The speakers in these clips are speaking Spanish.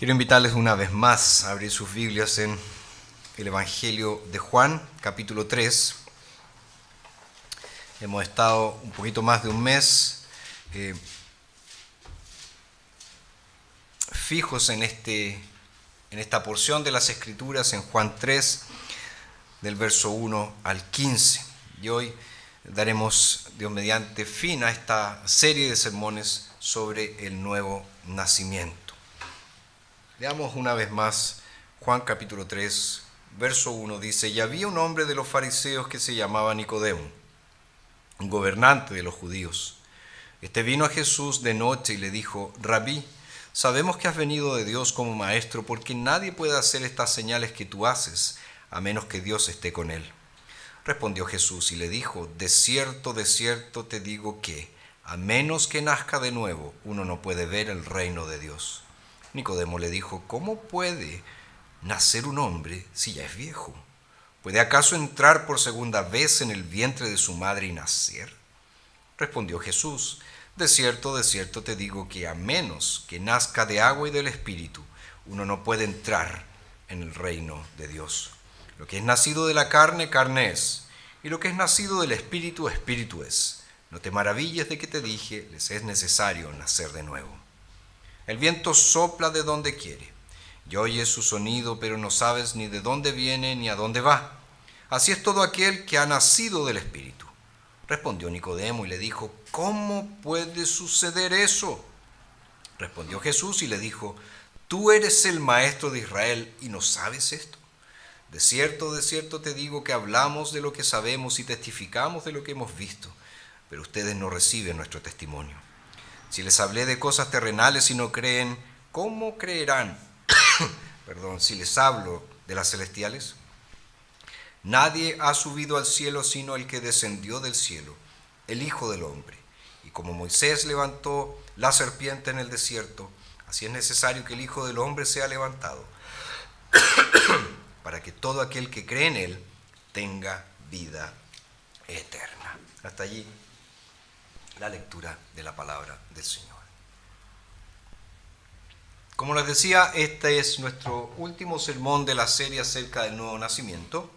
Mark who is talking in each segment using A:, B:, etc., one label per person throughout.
A: Quiero invitarles una vez más a abrir sus Biblias en el Evangelio de Juan, capítulo 3. Hemos estado un poquito más de un mes fijos en esta porción de las Escrituras, en Juan 3, del verso 1 al 15. Y hoy daremos, Dios mediante, fin a esta serie de sermones sobre el nuevo nacimiento. Veamos una vez más Juan capítulo 3, verso 1, dice: Y había un hombre de los fariseos que se llamaba Nicodemo, un gobernante de los judíos. Este vino a Jesús de noche y le dijo: Rabí, sabemos que has venido de Dios como maestro, porque nadie puede hacer estas señales que tú haces, a menos que Dios esté con él. Respondió Jesús y le dijo: de cierto te digo que, a menos que nazca de nuevo, uno no puede ver el reino de Dios. Nicodemo le dijo: ¿cómo puede nacer un hombre si ya es viejo? ¿Puede acaso entrar por segunda vez en el vientre de su madre y nacer? Respondió Jesús: de cierto te digo que, a menos que nazca de agua y del Espíritu, uno no puede entrar en el reino de Dios. Lo que es nacido de la carne, carne es, y lo que es nacido del Espíritu, espíritu es. No te maravilles de que te dije: les es necesario nacer de nuevo. El viento sopla de donde quiere, y oyes su sonido, pero no sabes ni de dónde viene ni a dónde va. Así es todo aquel que ha nacido del Espíritu. Respondió Nicodemo y le dijo: ¿cómo puede suceder eso? Respondió Jesús y le dijo: ¿tú eres el maestro de Israel y no sabes esto? De cierto te digo que hablamos de lo que sabemos y testificamos de lo que hemos visto, pero ustedes no reciben nuestro testimonio. Si les hablé de cosas terrenales y no creen, ¿cómo creerán? Si les hablo de las celestiales. Nadie ha subido al cielo sino el que descendió del cielo, el Hijo del Hombre. Y como Moisés levantó la serpiente en el desierto, así es necesario que el Hijo del Hombre sea levantado, para que todo aquel que cree en él tenga vida eterna. Hasta allí la lectura de la palabra del Señor. Como les decía, este es nuestro último sermón de la serie acerca del nuevo nacimiento,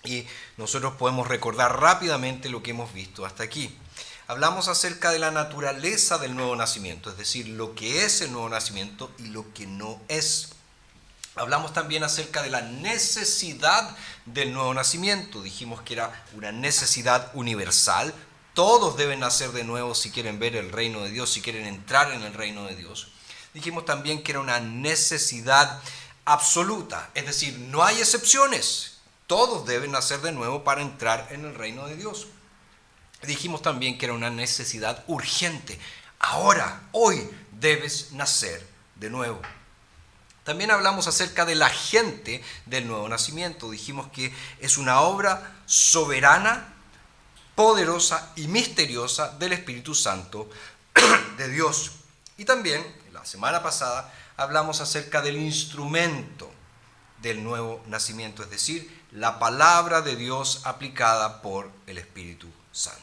A: y nosotros podemos recordar rápidamente lo que hemos visto hasta aquí. Hablamos acerca de la naturaleza del nuevo nacimiento, es decir, lo que es el nuevo nacimiento y lo que no es. Hablamos también acerca de la necesidad del nuevo nacimiento. Dijimos que era una necesidad universal. Todos deben nacer de nuevo si quieren ver el reino de Dios, si quieren entrar en el reino de Dios. Dijimos también que era una necesidad absoluta, es decir, no hay excepciones. Todos deben nacer de nuevo para entrar en el reino de Dios. Dijimos también que era una necesidad urgente. Ahora, hoy, debes nacer de nuevo. También hablamos acerca del agente del nuevo nacimiento. Dijimos que es una obra soberana, poderosa y misteriosa del Espíritu Santo de Dios. Y también, la semana pasada, hablamos acerca del instrumento del nuevo nacimiento, es decir, la palabra de Dios aplicada por el Espíritu Santo.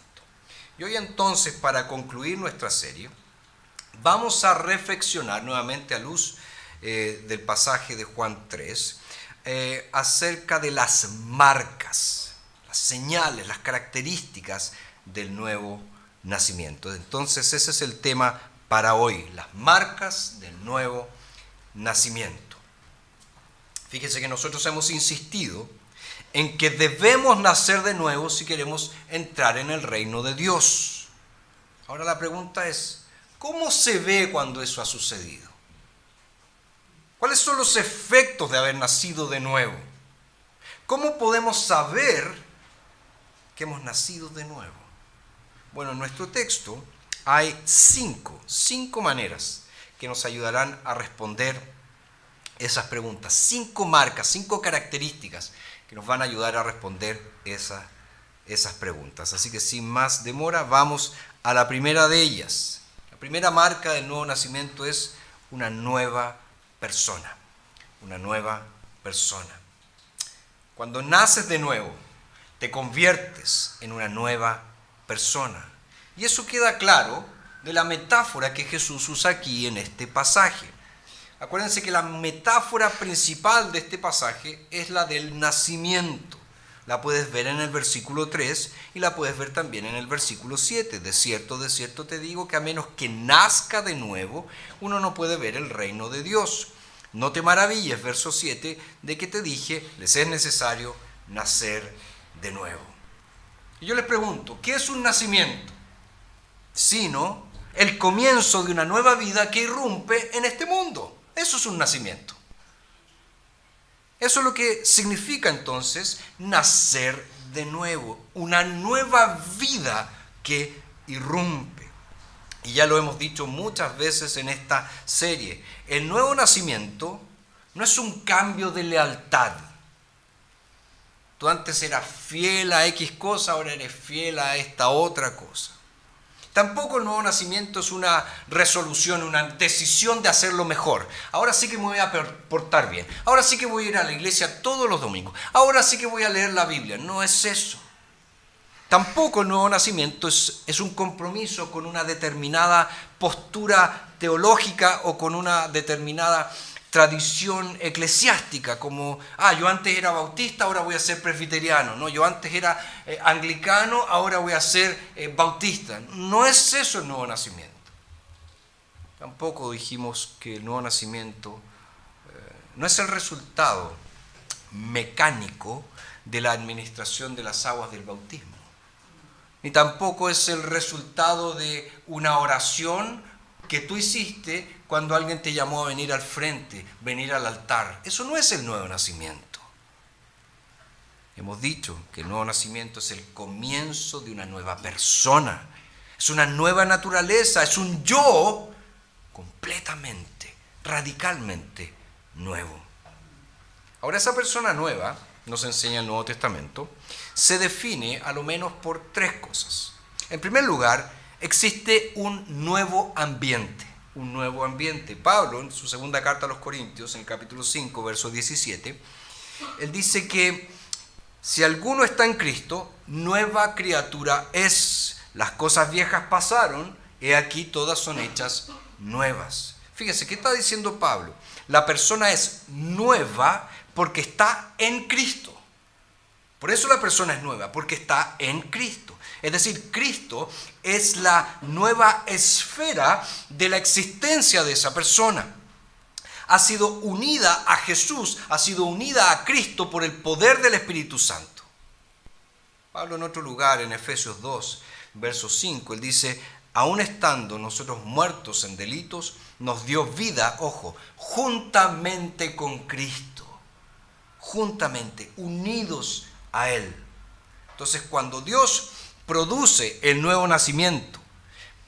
A: Y hoy entonces, para concluir nuestra serie, vamos a reflexionar nuevamente a luz del pasaje de Juan 3 acerca de las marcas, las señales, las características del nuevo nacimiento. Entonces ese es el tema para hoy, las marcas del nuevo nacimiento. Fíjense que nosotros hemos insistido en que debemos nacer de nuevo si queremos entrar en el reino de Dios. Ahora la pregunta es: ¿cómo se ve cuando eso ha sucedido? ¿Cuáles son los efectos de haber nacido de nuevo? ¿Cómo podemos saber que hemos nacido de nuevo? Bueno, en nuestro texto hay cinco maneras que nos ayudarán a responder esas preguntas. 5 marcas, 5 características que nos van a ayudar a responder esas preguntas. Así que sin más demora, vamos a la primera de ellas. La primera marca del nuevo nacimiento es una nueva persona. Una nueva persona. Cuando naces de nuevo, te conviertes en una nueva persona. Y eso queda claro de la metáfora que Jesús usa aquí en este pasaje. Acuérdense que la metáfora principal de este pasaje es la del nacimiento. La puedes ver en el versículo 3 y la puedes ver también en el versículo 7. De cierto te digo que a menos que nazca de nuevo, uno no puede ver el reino de Dios. No te maravilles, verso 7, de que te dije, les es necesario nacer de nuevo. Y yo les pregunto, ¿qué es un nacimiento? Sino el comienzo de una nueva vida que irrumpe en este mundo. Eso es un nacimiento. Eso es lo que significa entonces nacer de nuevo, una nueva vida que irrumpe. Y ya lo hemos dicho muchas veces en esta serie, el nuevo nacimiento no es un cambio de lealtad. Tú antes eras fiel a X cosa, ahora eres fiel a esta otra cosa. Tampoco el nuevo nacimiento es una resolución, una decisión de hacerlo mejor. Ahora sí que me voy a portar bien. Ahora sí que voy a ir a la iglesia todos los domingos. Ahora sí que voy a leer la Biblia. No es eso. Tampoco el nuevo nacimiento es un compromiso con una determinada postura teológica o con una determinada tradición eclesiástica, como, yo antes era bautista, ahora voy a ser presbiteriano, no, yo antes era anglicano, ahora voy a ser bautista. No es eso el nuevo nacimiento. Tampoco dijimos que el nuevo nacimiento no es el resultado mecánico de la administración de las aguas del bautismo, ni tampoco es el resultado de una oración que tú hiciste cuando alguien te llamó a venir al frente, venir al altar. Eso no es el nuevo nacimiento. Hemos dicho que el nuevo nacimiento es el comienzo de una nueva persona. Es una nueva naturaleza, es un yo completamente, radicalmente nuevo. Ahora, esa persona nueva, nos enseña el Nuevo Testamento, se define a lo menos por tres cosas. En primer lugar, existe un nuevo ambiente. Un nuevo ambiente. Pablo, en su segunda carta a los Corintios, en el capítulo 5, verso 17, él dice que si alguno está en Cristo, nueva criatura es. Las cosas viejas pasaron, he aquí todas son hechas nuevas. Fíjese, ¿qué está diciendo Pablo? La persona es nueva porque está en Cristo. Por eso la persona es nueva, porque está en Cristo. Es decir, Cristo es la nueva esfera de la existencia de esa persona. Ha sido unida a Jesús, ha sido unida a Cristo por el poder del Espíritu Santo. Pablo en otro lugar, en Efesios 2, verso 5, él dice, aun estando nosotros muertos en delitos, nos dio vida, ojo, juntamente con Cristo. Juntamente, unidos a Él. Entonces, cuando Dios produce el nuevo nacimiento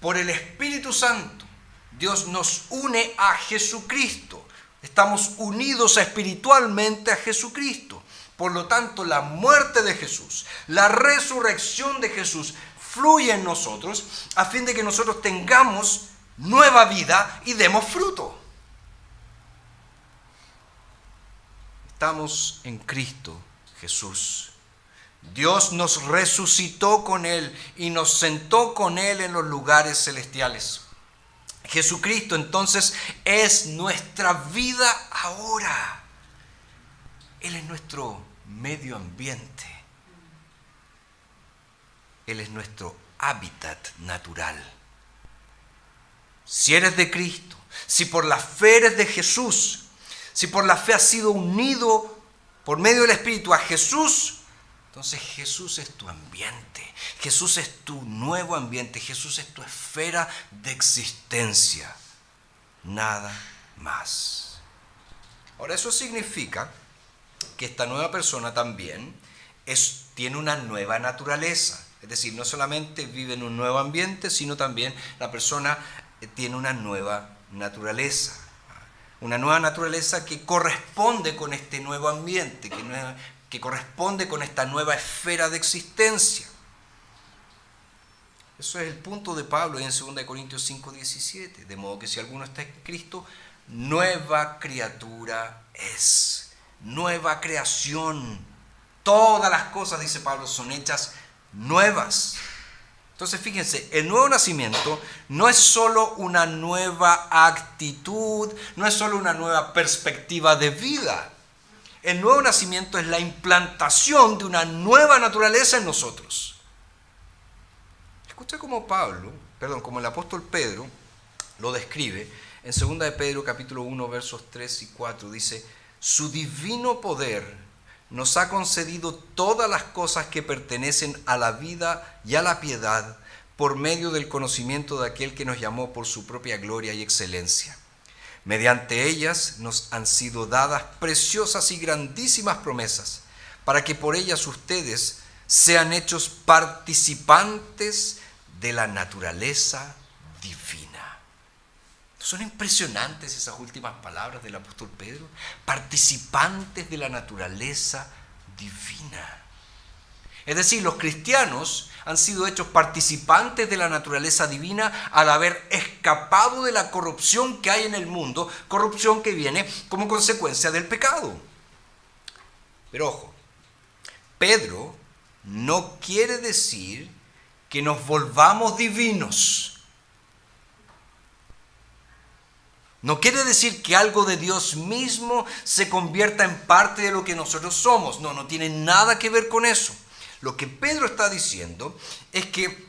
A: por el Espíritu Santo, Dios nos une a Jesucristo. Estamos unidos espiritualmente a Jesucristo. Por lo tanto, la muerte de Jesús, la resurrección de Jesús fluye en nosotros a fin de que nosotros tengamos nueva vida y demos fruto. Estamos en Cristo Jesús. Dios nos resucitó con Él y nos sentó con Él en los lugares celestiales. Jesucristo entonces es nuestra vida ahora. Él es nuestro medio ambiente. Él es nuestro hábitat natural. Si eres de Cristo, si por la fe eres de Jesús, si por la fe has sido unido por medio del Espíritu a Jesús, entonces Jesús es tu ambiente, Jesús es tu nuevo ambiente, Jesús es tu esfera de existencia, nada más. Ahora, eso significa que esta nueva persona también tiene una nueva naturaleza, es decir, no solamente vive en un nuevo ambiente, sino también la persona tiene una nueva naturaleza. Una nueva naturaleza que corresponde con este nuevo ambiente, que corresponde con esta nueva esfera de existencia. Eso es el punto de Pablo en 2 Corintios 5, 17. De modo que si alguno está en Cristo, nueva criatura es. Nueva creación. Todas las cosas, dice Pablo, son hechas nuevas. Entonces fíjense, el nuevo nacimiento no es solo una nueva actitud, no es solo una nueva perspectiva de vida. El nuevo nacimiento es la implantación de una nueva naturaleza en nosotros. Escucha cómo como el apóstol Pedro lo describe en 2 de Pedro capítulo 1 versos 3 y 4. Dice, su divino poder nos ha concedido todas las cosas que pertenecen a la vida y a la piedad por medio del conocimiento de aquel que nos llamó por su propia gloria y excelencia. Mediante ellas nos han sido dadas preciosas y grandísimas promesas, para que por ellas ustedes sean hechos participantes de la naturaleza divina. Son impresionantes esas últimas palabras del apóstol Pedro. Participantes de la naturaleza divina. Es decir, los cristianos han sido hechos participantes de la naturaleza divina al haber escapado de la corrupción que hay en el mundo, corrupción que viene como consecuencia del pecado. Pero ojo, Pedro no quiere decir que nos volvamos divinos. No quiere decir que algo de Dios mismo se convierta en parte de lo que nosotros somos. No tiene nada que ver con eso. Lo que Pedro está diciendo es que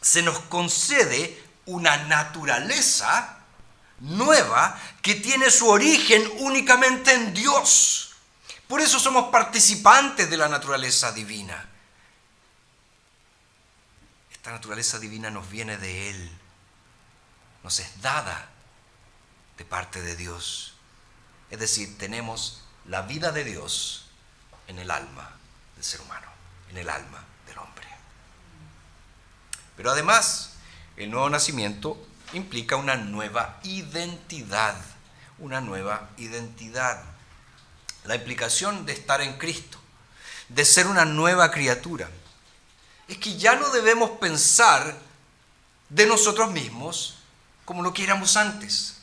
A: se nos concede una naturaleza nueva que tiene su origen únicamente en Dios. Por eso somos participantes de la naturaleza divina. Esta naturaleza divina nos viene de Él, nos es dada de parte de Dios. Es decir, tenemos la vida de Dios en el alma del ser humano, en el alma del hombre. Pero además, el nuevo nacimiento implica una nueva identidad, una nueva identidad. La implicación de estar en Cristo, de ser una nueva criatura, es que ya no debemos pensar de nosotros mismos como lo que éramos antes.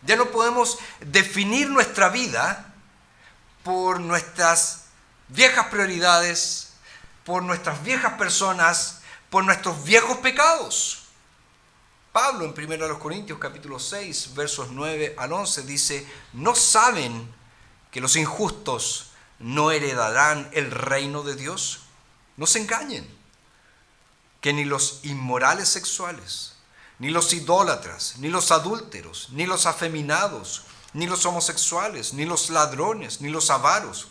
A: Ya no podemos definir nuestra vida por nuestras viejas prioridades, por nuestras viejas personas, por nuestros viejos pecados. Pablo en 1 Corintios capítulo 6, versos 9 al 11 dice, ¿no saben que los injustos no heredarán el reino de Dios? No se engañen, que ni los inmorales sexuales, ni los idólatras, ni los adúlteros, ni los afeminados, ni los homosexuales, ni los ladrones, ni los avaros,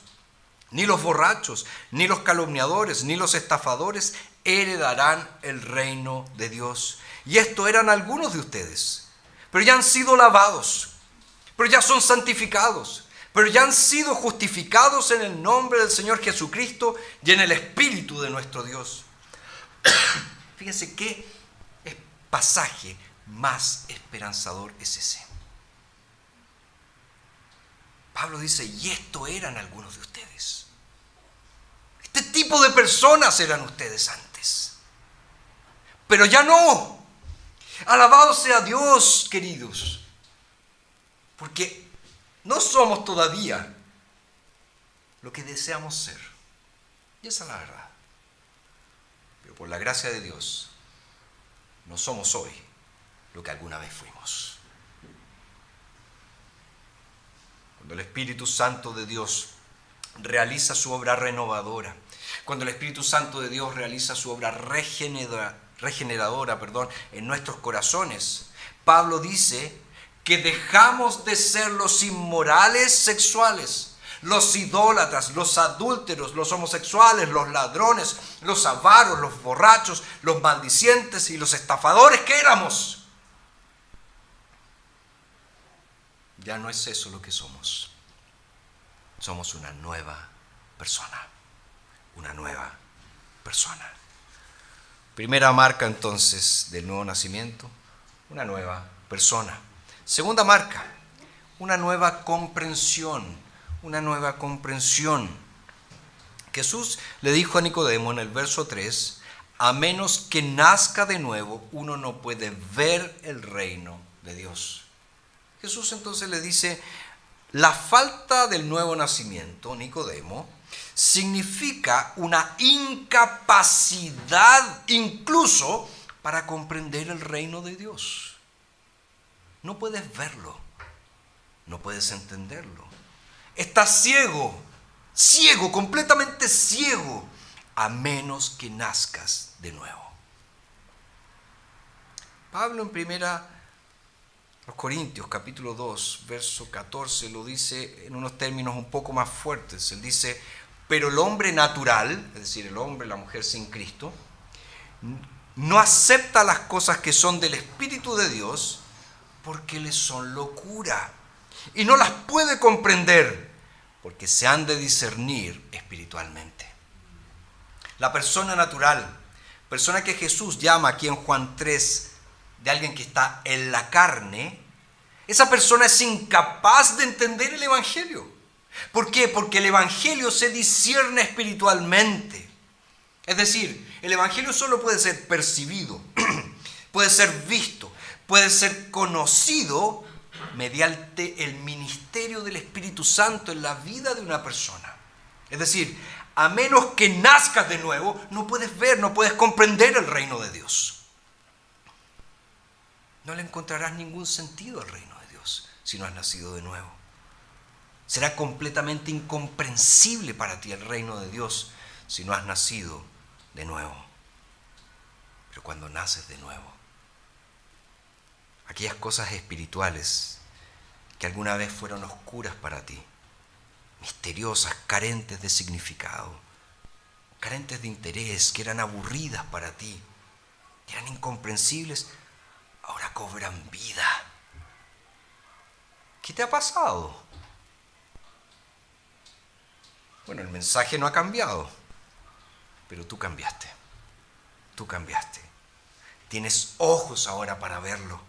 A: ni los borrachos, ni los calumniadores, ni los estafadores heredarán el reino de Dios. Y esto eran algunos de ustedes, pero ya han sido lavados, pero ya son santificados, pero ya han sido justificados en el nombre del Señor Jesucristo y en el Espíritu de nuestro Dios. Fíjense qué pasaje más esperanzador es ese. Pablo dice, y esto eran algunos de ustedes. Este tipo de personas eran ustedes antes. Pero ya no. Alabado sea Dios, queridos. Porque no somos todavía lo que deseamos ser. Y esa es la verdad. Pero por la gracia de Dios, no somos hoy lo que alguna vez fuimos. Cuando el Espíritu Santo de Dios realiza su obra renovadora, cuando el Espíritu Santo de Dios realiza su obra regeneradora, en nuestros corazones, Pablo dice que dejamos de ser los inmorales sexuales, los idólatras, los adúlteros, los homosexuales, los ladrones, los avaros, los borrachos, los maldicientes y los estafadores que éramos. Ya no es eso lo que somos. Somos una nueva persona. Una nueva persona. Primera marca entonces del nuevo nacimiento, una nueva persona. Segunda marca, una nueva comprensión. Una nueva comprensión. Jesús le dijo a Nicodemo en el verso 3, a menos que nazca de nuevo, uno no puede ver el reino de Dios. Jesús entonces le dice La falta del nuevo nacimiento, Nicodemo, significa una incapacidad incluso para comprender el reino de Dios. No puedes verlo, no puedes entenderlo. Estás ciego, completamente ciego, a menos que nazcas de nuevo. Pablo en primera Los Corintios, capítulo 2, verso 14, lo dice en unos términos un poco más fuertes. Él dice, pero el hombre natural, es decir, el hombre, la mujer sin Cristo, no acepta las cosas que son del Espíritu de Dios porque les son locura y no las puede comprender porque se han de discernir espiritualmente. La persona natural, persona que Jesús llama aquí en Juan 3, de alguien que está en la carne, esa persona es incapaz de entender el Evangelio. ¿Por qué? Porque el Evangelio se discierne espiritualmente. Es decir, el Evangelio solo puede ser percibido, puede ser visto, puede ser conocido mediante el ministerio del Espíritu Santo en la vida de una persona. Es decir, a menos que nazcas de nuevo, no puedes ver, no puedes comprender el reino de Dios. No le encontrarás ningún sentido al reino de Dios si no has nacido de nuevo. Será completamente incomprensible para ti el reino de Dios si no has nacido de nuevo. Pero cuando naces de nuevo, aquellas cosas espirituales que alguna vez fueron oscuras para ti, misteriosas, carentes de significado, carentes de interés, que eran aburridas para ti, que eran incomprensibles, ahora cobran vida. ¿Qué te ha pasado? Bueno, el mensaje no ha cambiado, pero tú cambiaste. Tú cambiaste. Tienes ojos ahora para verlo.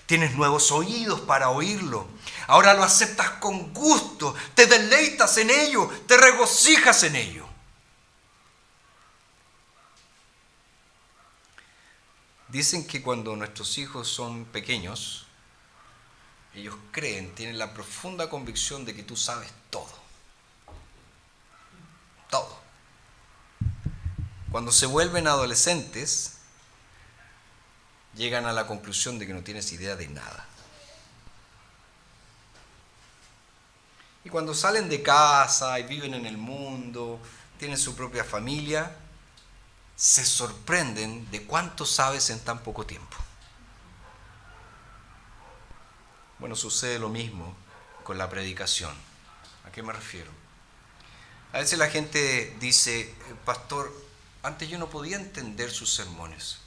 A: Tienes nuevos oídos para oírlo. Ahora lo aceptas con gusto, te deleitas en ello, te regocijas en ello. Dicen que cuando nuestros hijos son pequeños, ellos creen, tienen la profunda convicción de que tú sabes todo. Todo. Cuando se vuelven adolescentes, llegan a la conclusión de que no tienes idea de nada. Y cuando salen de casa y viven en el mundo, tienen su propia familia, se sorprenden de cuánto sabes en tan poco tiempo. Bueno, sucede lo mismo con la predicación. ¿A qué me refiero? A veces la gente dice, pastor, antes yo no podía entender sus sermones.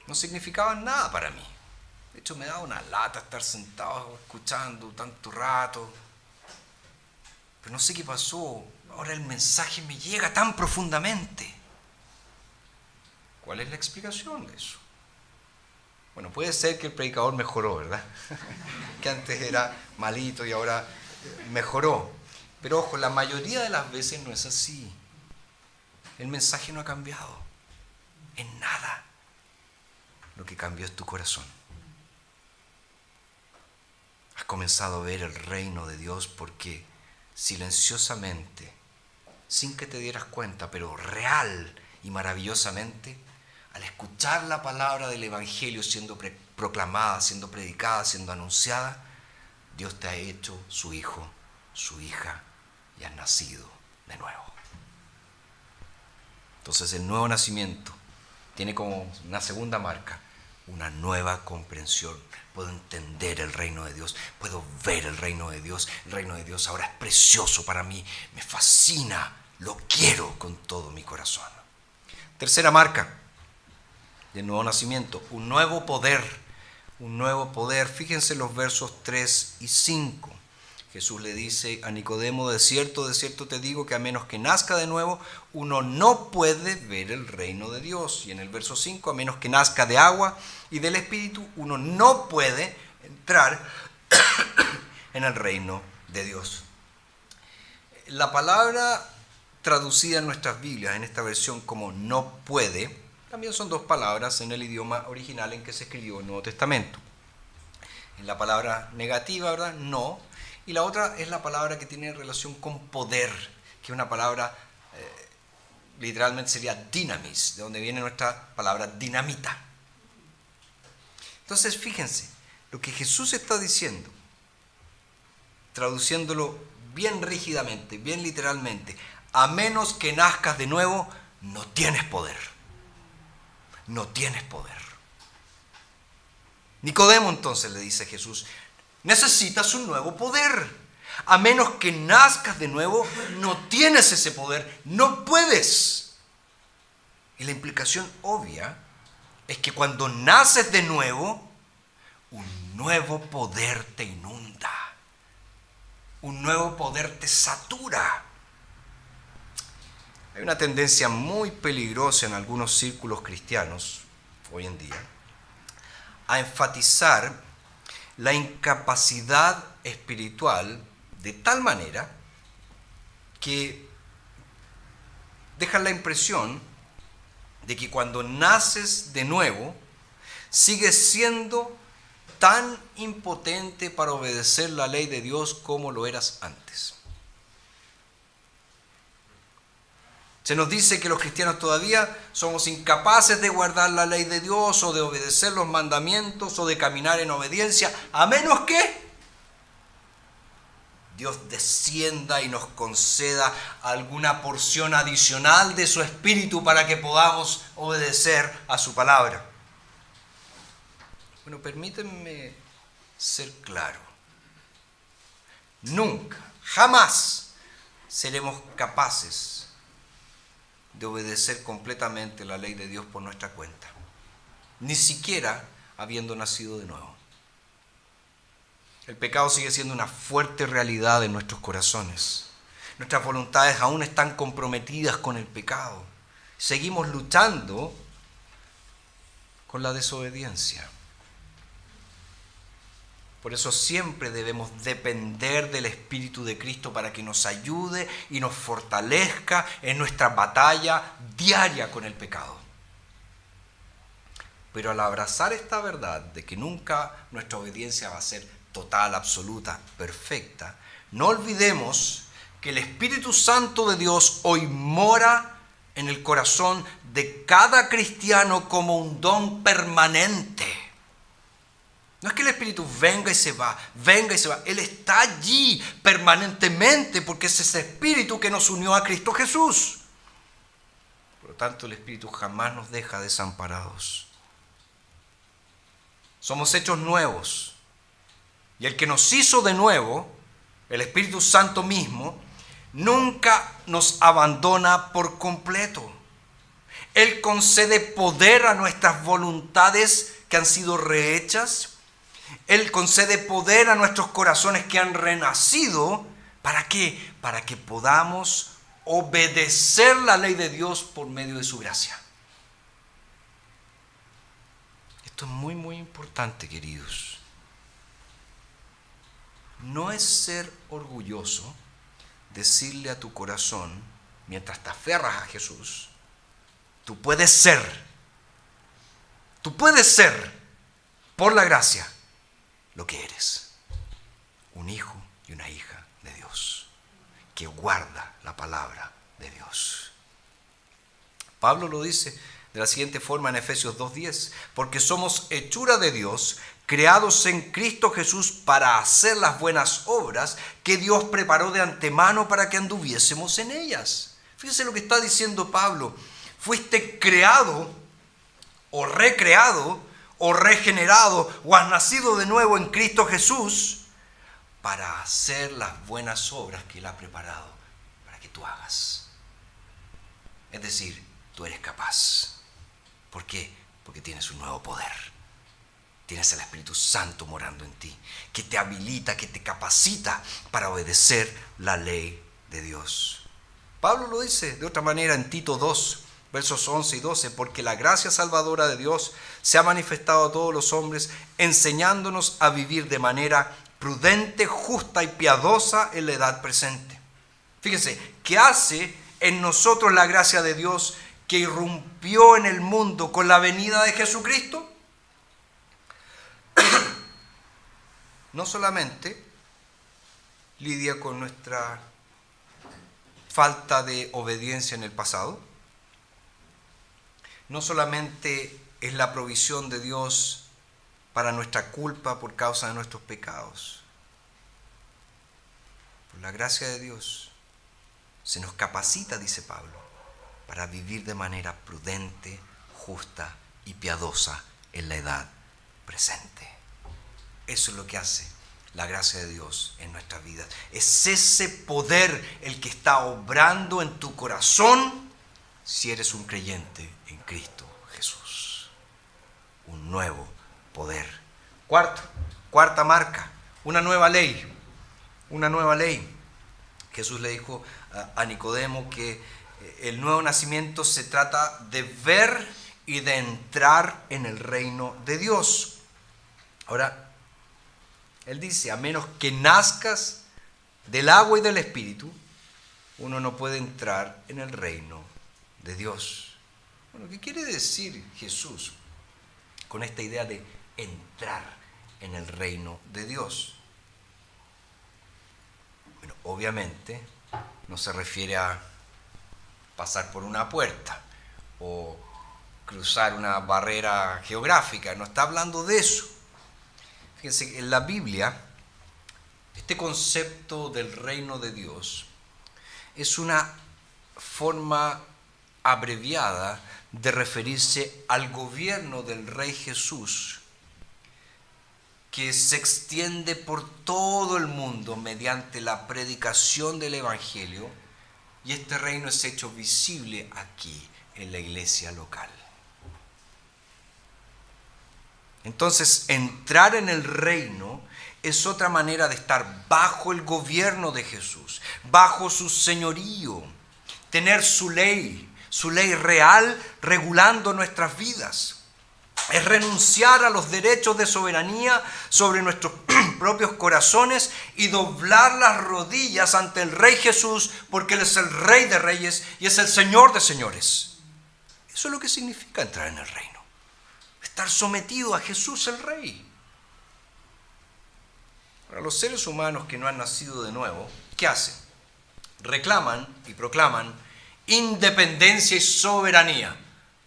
A: No significaban nada para mí. De hecho, me daba una lata estar sentado escuchando tanto rato. Pero no sé qué pasó. Ahora el mensaje me llega tan profundamente. ¿Cuál es la explicación de eso? Bueno, puede ser que el predicador mejoró, ¿verdad? Que antes era malito y ahora mejoró. Pero ojo, la mayoría de las veces no es así. El mensaje no ha cambiado en nada. Lo que cambió es tu corazón. Has comenzado a ver el reino de Dios porque silenciosamente, sin que te dieras cuenta, pero real y maravillosamente, al escuchar la palabra del Evangelio siendo proclamada, siendo predicada, siendo anunciada, Dios te ha hecho su hijo, su hija, y has nacido de nuevo. Entonces el nuevo nacimiento tiene como una segunda marca, una nueva comprensión. Puedo entender el reino de Dios, puedo ver el reino de Dios. El reino de Dios ahora es precioso para mí, me fascina, lo quiero con todo mi corazón. Tercera marca del nuevo nacimiento, un nuevo poder. Un nuevo poder. Fíjense los versos 3 y 5. Jesús le dice a Nicodemo, de cierto te digo que a menos que nazca de nuevo, uno no puede ver el reino de Dios. Y en el verso 5, a menos que nazca de agua y del Espíritu, uno no puede entrar en el reino de Dios. La palabra traducida en nuestras Biblias, en esta versión como no puede, también son dos palabras en el idioma original en que se escribió el Nuevo Testamento. en la palabra negativa, ¿verdad? No. Y la otra es la palabra que tiene relación con poder, que es una palabra, literalmente sería dynamis, de donde viene nuestra palabra dinamita. Entonces, fíjense, lo que Jesús está diciendo, traduciéndolo bien rígidamente, bien literalmente, a menos que nazcas de nuevo, no tienes poder. No tienes poder. Nicodemo entonces le dice a Jesús, necesitas un nuevo poder. A menos que nazcas de nuevo, no tienes ese poder, no puedes. Y la implicación obvia es que cuando naces de nuevo, un nuevo poder te inunda. Un nuevo poder te satura. Hay una tendencia muy peligrosa en algunos círculos cristianos hoy en día a enfatizar la incapacidad espiritual de tal manera que dejan la impresión de que cuando naces de nuevo, sigues siendo tan impotente para obedecer la ley de Dios como lo eras antes. Se nos dice que los cristianos todavía somos incapaces de guardar la ley de Dios o de obedecer los mandamientos o de caminar en obediencia, a menos que Dios descienda y nos conceda alguna porción adicional de su Espíritu para que podamos obedecer a su palabra. Bueno, permítanme ser claro. Nunca, jamás seremos capaces de obedecer completamente la ley de Dios por nuestra cuenta, ni siquiera habiendo nacido de nuevo. El pecado sigue siendo una fuerte realidad en nuestros corazones. Nuestras voluntades aún están comprometidas con el pecado. Seguimos luchando con la desobediencia. Por eso siempre debemos depender del Espíritu de Cristo para que nos ayude y nos fortalezca en nuestra batalla diaria con el pecado. Pero al abrazar esta verdad de que nunca nuestra obediencia va a ser total, absoluta, perfecta, no olvidemos que el Espíritu Santo de Dios hoy mora en el corazón de cada cristiano como un don permanente. No es que el Espíritu venga y se va, venga y se va. Él está allí permanentemente porque es ese Espíritu que nos unió a Cristo Jesús. Por lo tanto, el Espíritu jamás nos deja desamparados. Somos hechos nuevos. Y el que nos hizo de nuevo, el Espíritu Santo mismo, nunca nos abandona por completo. Él concede poder a nuestras voluntades que han sido rehechas. Él concede poder a nuestros corazones que han renacido. ¿Para qué? Para que podamos obedecer la ley de Dios por medio de su gracia. Esto es muy, muy importante, queridos. No es ser orgulloso decirle a tu corazón, mientras te aferras a Jesús, tú puedes ser, por la gracia, lo que eres, un hijo y una hija de Dios, que guarda la palabra de Dios. Pablo lo dice de la siguiente forma en Efesios 2:10, porque somos hechura de Dios, creados en Cristo Jesús para hacer las buenas obras que Dios preparó de antemano para que anduviésemos en ellas. Fíjense lo que está diciendo Pablo. Fuiste creado o recreado o regenerado o has nacido de nuevo en Cristo Jesús para hacer las buenas obras que Él ha preparado para que tú hagas. Es decir, tú eres capaz. ¿Por qué? Porque tienes un nuevo poder. Tienes el Espíritu Santo morando en ti, que te habilita, que te capacita para obedecer la ley de Dios. Pablo lo dice de otra manera en Tito 2, versos 11 y 12, porque la gracia salvadora de Dios se ha manifestado a todos los hombres, enseñándonos a vivir de manera prudente, justa y piadosa en la edad presente. Fíjense, ¿qué hace en nosotros la gracia de Dios que irrumpió en el mundo con la venida de Jesucristo? no solamente lidia con nuestra falta de obediencia en el pasado, no solamente es la provisión de Dios para nuestra culpa por causa de nuestros pecados. Por la gracia de Dios se nos capacita, dice Pablo, para vivir de manera prudente, justa y piadosa en la edad presente. Eso es lo que hace la gracia de Dios en nuestras vidas. Es ese poder el que está obrando en tu corazón si eres un creyente en Cristo Jesús. Un nuevo poder. Cuarta marca, una nueva ley. Una nueva ley. Jesús le dijo a Nicodemo que el nuevo nacimiento se trata de ver y de entrar en el reino de Dios. Ahora, él dice, a menos que nazcas del agua y del Espíritu, uno no puede entrar en el reino de Dios. Bueno, ¿qué quiere decir Jesús con esta idea de entrar en el reino de Dios? Bueno, obviamente no se refiere a pasar por una puerta o cruzar una barrera geográfica, no está hablando de eso. Fíjense, en la Biblia, este concepto del reino de Dios es una forma abreviada de referirse al gobierno del Rey Jesús, que se extiende por todo el mundo mediante la predicación del Evangelio, y este reino es hecho visible aquí en la iglesia local. Entonces, entrar en el reino es otra manera de estar bajo el gobierno de Jesús, bajo su señorío, tener su ley real regulando nuestras vidas. Es renunciar a los derechos de soberanía sobre nuestros propios corazones y doblar las rodillas ante el Rey Jesús, porque Él es el Rey de Reyes y es el Señor de Señores. Eso es lo que significa entrar en el reino. Estar sometido a Jesús el Rey. Ahora, los seres humanos que no han nacido de nuevo, ¿qué hacen? Reclaman y proclaman independencia y soberanía.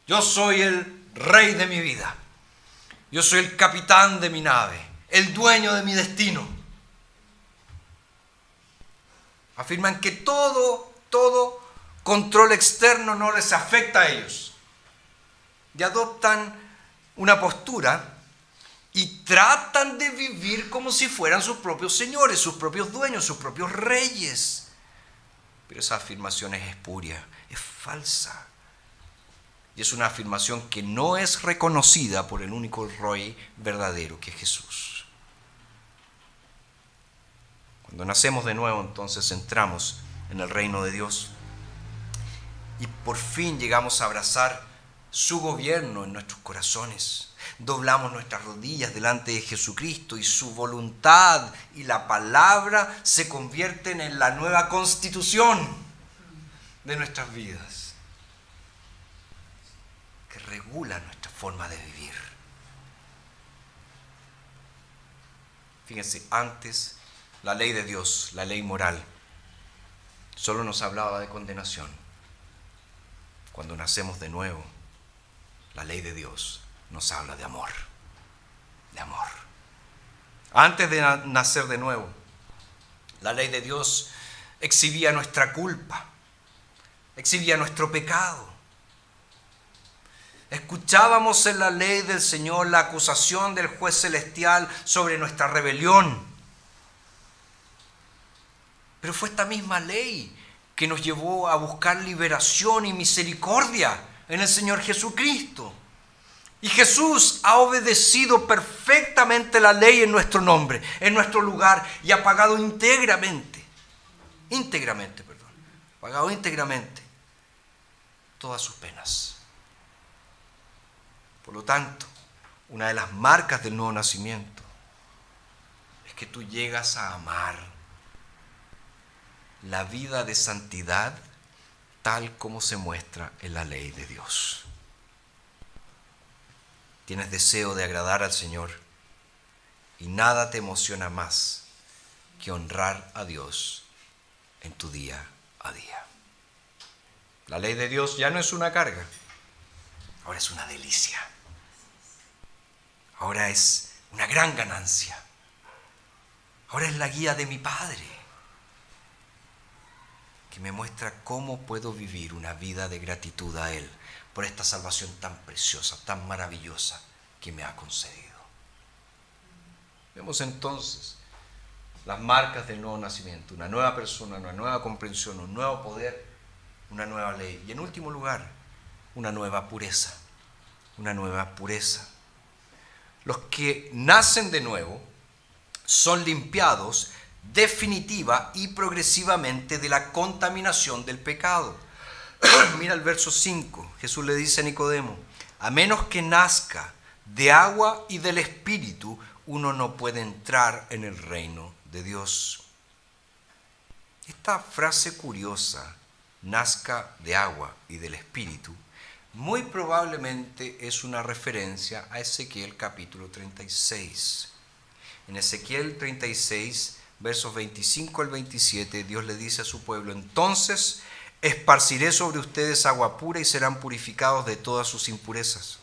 A: Yo soy el Rey de mi vida. Yo soy el capitán de mi nave, el dueño de mi destino. Afirman que todo control externo no les afecta a ellos. Y adoptan una postura y tratan de vivir como si fueran sus propios señores, sus propios dueños, sus propios reyes. Pero esa afirmación es espuria, es falsa. Y es una afirmación que no es reconocida por el único Rey verdadero, que es Jesús. Cuando nacemos de nuevo, entonces entramos en el reino de Dios y por fin llegamos a abrazar su gobierno en nuestros corazones. Doblamos nuestras rodillas delante de Jesucristo y su voluntad y la palabra se convierten en la nueva constitución de nuestras vidas, que regula nuestra forma de vivir. Fíjense, antes la ley de Dios, la ley moral, solo nos hablaba de condenación. Cuando nacemos de nuevo, la ley de Dios nos habla de amor, de amor. Antes de nacer de nuevo, la ley de Dios exhibía nuestra culpa, exhibía nuestro pecado. Escuchábamos en la ley del Señor la acusación del juez celestial sobre nuestra rebelión. Pero fue esta misma ley que nos llevó a buscar liberación y misericordia en el Señor Jesucristo. Y Jesús ha obedecido perfectamente la ley en nuestro nombre, en nuestro lugar, y ha pagado íntegramente todas sus penas. Por lo tanto, una de las marcas del nuevo nacimiento es que tú llegas a amar la vida de santidad tal como se muestra en la ley de Dios. Tienes deseo de agradar al Señor y nada te emociona más que honrar a Dios en tu día a día. La ley de Dios ya no es una carga, ahora es una delicia. Ahora es una gran ganancia. Ahora es la guía de mi Padre, que me muestra cómo puedo vivir una vida de gratitud a Él por esta salvación tan preciosa, tan maravillosa que me ha concedido. Vemos entonces las marcas del nuevo nacimiento, una nueva persona, una nueva comprensión, un nuevo poder, una nueva ley. Y en último lugar, una nueva pureza, una nueva pureza. Los que nacen de nuevo son limpiados definitiva y progresivamente de la contaminación del pecado. Mira el verso 5, Jesús le dice a Nicodemo, a menos que nazca de agua y del Espíritu, uno no puede entrar en el reino de Dios. Esta frase curiosa, nazca de agua y del Espíritu, muy probablemente es una referencia a Ezequiel capítulo 36. En Ezequiel 36, versos 25 al 27, Dios le dice a su pueblo, entonces esparciré sobre ustedes agua pura y serán purificados de todas sus impurezas.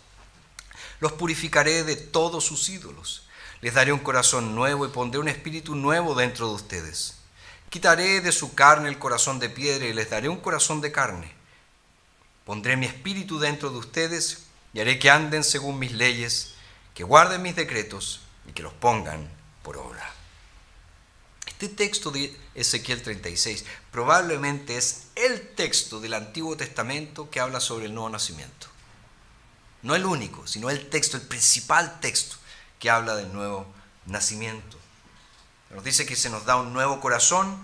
A: Los purificaré de todos sus ídolos. Les daré un corazón nuevo y pondré un espíritu nuevo dentro de ustedes. Quitaré de su carne el corazón de piedra y les daré un corazón de carne. Pondré mi espíritu dentro de ustedes y haré que anden según mis leyes, que guarden mis decretos y que los pongan por obra. Este texto de Ezequiel 36 probablemente es el texto del Antiguo Testamento que habla sobre el nuevo nacimiento. No el único, sino el texto, el principal texto que habla del nuevo nacimiento. Nos dice que se nos da un nuevo corazón,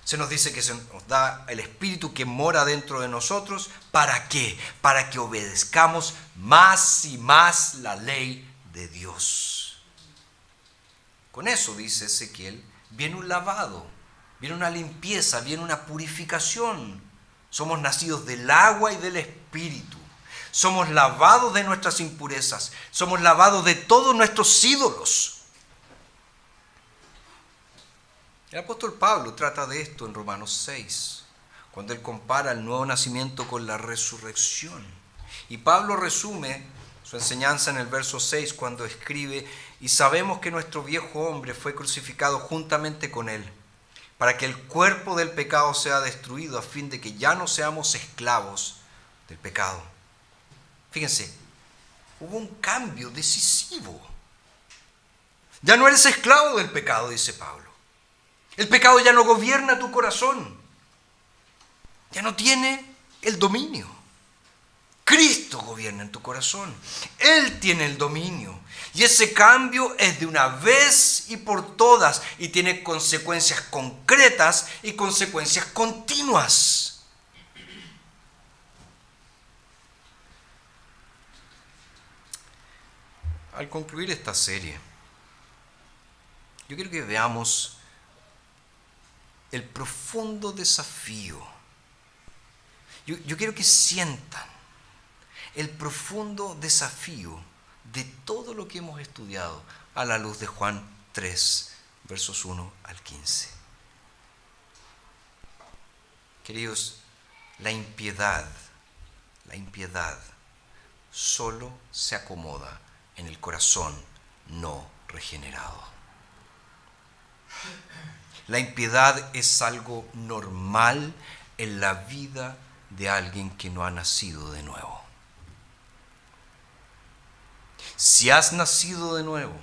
A: se nos dice que se nos da el Espíritu que mora dentro de nosotros. ¿Para qué? Para que obedezcamos más y más la ley de Dios. Con eso, dice Ezequiel, viene un lavado, viene una limpieza, viene una purificación. Somos nacidos del agua y del Espíritu. Somos lavados de nuestras impurezas. Somos lavados de todos nuestros ídolos. El apóstol Pablo trata de esto en Romanos 6, cuando él compara el nuevo nacimiento con la resurrección. Y Pablo resume su enseñanza en el verso 6 cuando escribe, y sabemos que nuestro viejo hombre fue crucificado juntamente con él, para que el cuerpo del pecado sea destruido, a fin de que ya no seamos esclavos del pecado. Fíjense, hubo un cambio decisivo. Ya no eres esclavo del pecado, dice Pablo. El pecado ya no gobierna tu corazón. Ya no tiene el dominio. Cristo gobierna en tu corazón. Él tiene el dominio. Y ese cambio es de una vez y por todas y tiene consecuencias concretas y consecuencias continuas. Al concluir esta serie, yo quiero que veamos el profundo desafío. Yo quiero que sientan el profundo desafío de todo lo que hemos estudiado a la luz de Juan 3, versos 1 al 15. Queridos, la impiedad solo se acomoda en el corazón no regenerado. La impiedad es algo normal en la vida de alguien que no ha nacido de nuevo. Si has nacido de nuevo,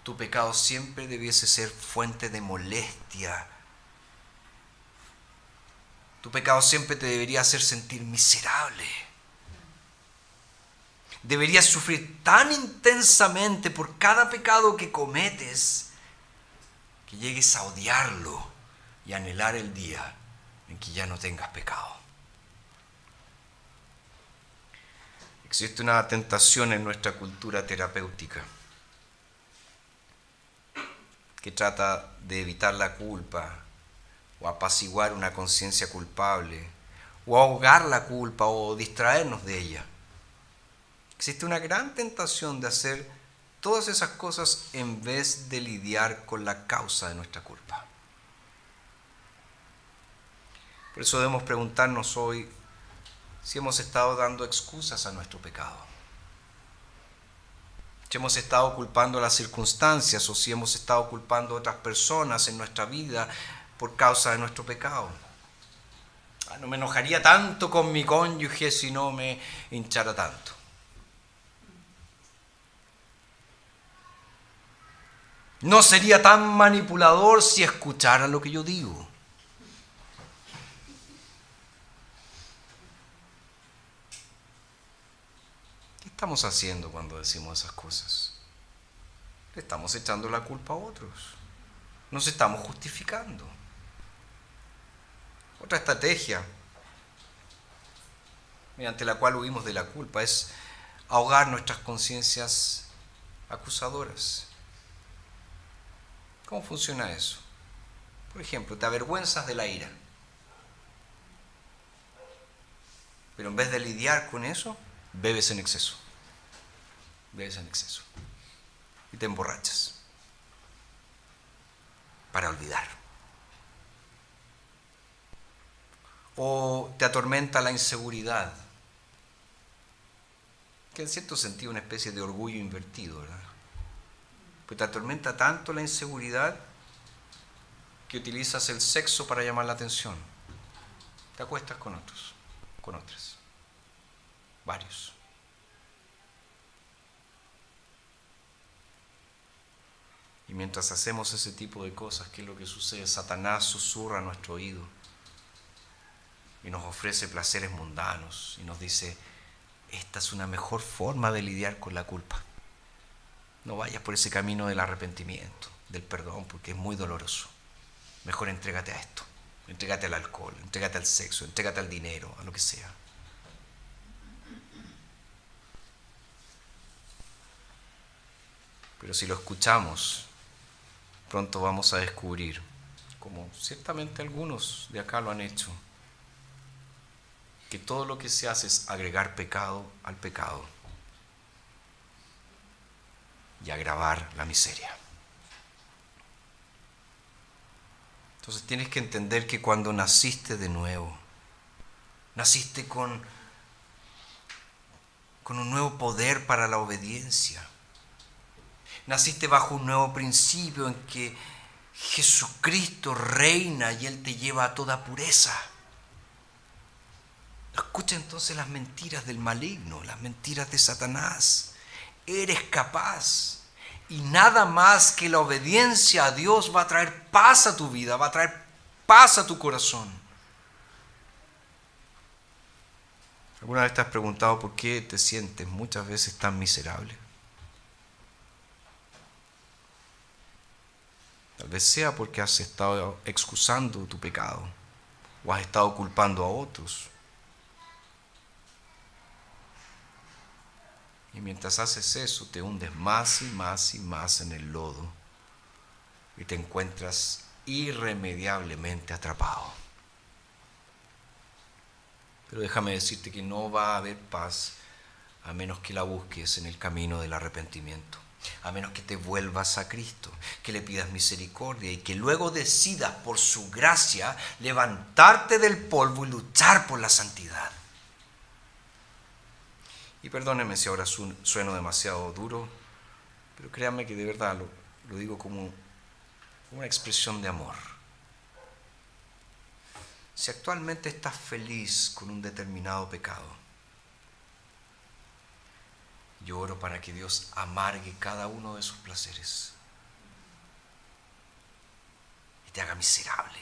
A: tu pecado siempre debiese ser fuente de molestia. Tu pecado siempre te debería hacer sentir miserable. Deberías sufrir tan intensamente por cada pecado que cometes que llegues a odiarlo y anhelar el día en que ya no tengas pecado. Existe una tentación en nuestra cultura terapéutica que trata de evitar la culpa o apaciguar una conciencia culpable o ahogar la culpa o distraernos de ella. Existe una gran tentación de hacer Todas esas cosas en vez de lidiar con la causa de nuestra culpa. Por eso debemos preguntarnos hoy si hemos estado dando excusas a nuestro pecado. Si hemos estado culpando las circunstancias o si hemos estado culpando a otras personas en nuestra vida por causa de nuestro pecado. No me enojaría tanto con mi cónyuge si no me hinchara tanto. No sería tan manipulador si escuchara lo que yo digo. ¿Qué estamos haciendo cuando decimos esas cosas? Le estamos echando la culpa a otros. Nos estamos justificando. Otra estrategia mediante la cual huimos de la culpa es ahogar nuestras conciencias acusadoras. ¿Cómo funciona eso? Por ejemplo, te avergüenzas de la ira. Pero en vez de lidiar con eso, bebes en exceso. Bebes en exceso. Y te emborrachas. Para olvidar. O te atormenta la inseguridad. Que en cierto sentido es una especie de orgullo invertido, ¿verdad? Pues te atormenta tanto la inseguridad que utilizas el sexo para llamar la atención. Te acuestas con otros, con otras. Varios. Y mientras hacemos ese tipo de cosas, ¿qué es lo que sucede? Satanás susurra a nuestro oído y nos ofrece placeres mundanos y nos dice, esta es una mejor forma de lidiar con la culpa. No vayas por ese camino del arrepentimiento, del perdón, porque es muy doloroso. Mejor entrégate a esto, entrégate al alcohol, entrégate al sexo, entrégate al dinero, a lo que sea. Pero si lo escuchamos, pronto vamos a descubrir, como ciertamente algunos de acá lo han hecho, que todo lo que se hace es agregar pecado al pecado y agravar la miseria. Entonces tienes que entender que cuando naciste de nuevo, naciste con un nuevo poder para la obediencia. Naciste bajo un nuevo principio en que Jesucristo reina y Él te lleva a toda pureza. Escucha entonces las mentiras del maligno, las mentiras de Satanás. Eres capaz y nada más que la obediencia a Dios va a traer paz a tu vida, va a traer paz a tu corazón. ¿Alguna vez te has preguntado por qué te sientes muchas veces tan miserable? Tal vez sea porque has estado excusando tu pecado o has estado culpando a otros. Y mientras haces eso, te hundes más y más y más en el lodo y te encuentras irremediablemente atrapado. Pero déjame decirte que no va a haber paz a menos que la busques en el camino del arrepentimiento, a menos que te vuelvas a Cristo, que le pidas misericordia y que luego decidas por su gracia levantarte del polvo y luchar por la santidad. Y perdónenme si ahora sueno demasiado duro, pero créanme que de verdad lo digo como una expresión de amor. Si actualmente estás feliz con un determinado pecado, yo oro para que Dios amargue cada uno de esos placeres y te haga miserable,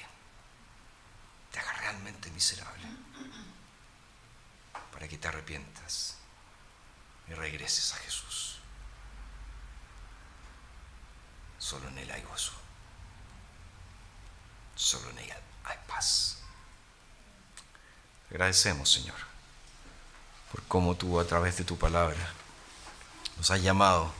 A: te haga realmente miserable, para que te arrepientas y regreses a Jesús. Solo en Él hay gozo. Solo en Él hay paz. Agradecemos, Señor, por cómo tú a través de tu palabra nos has llamado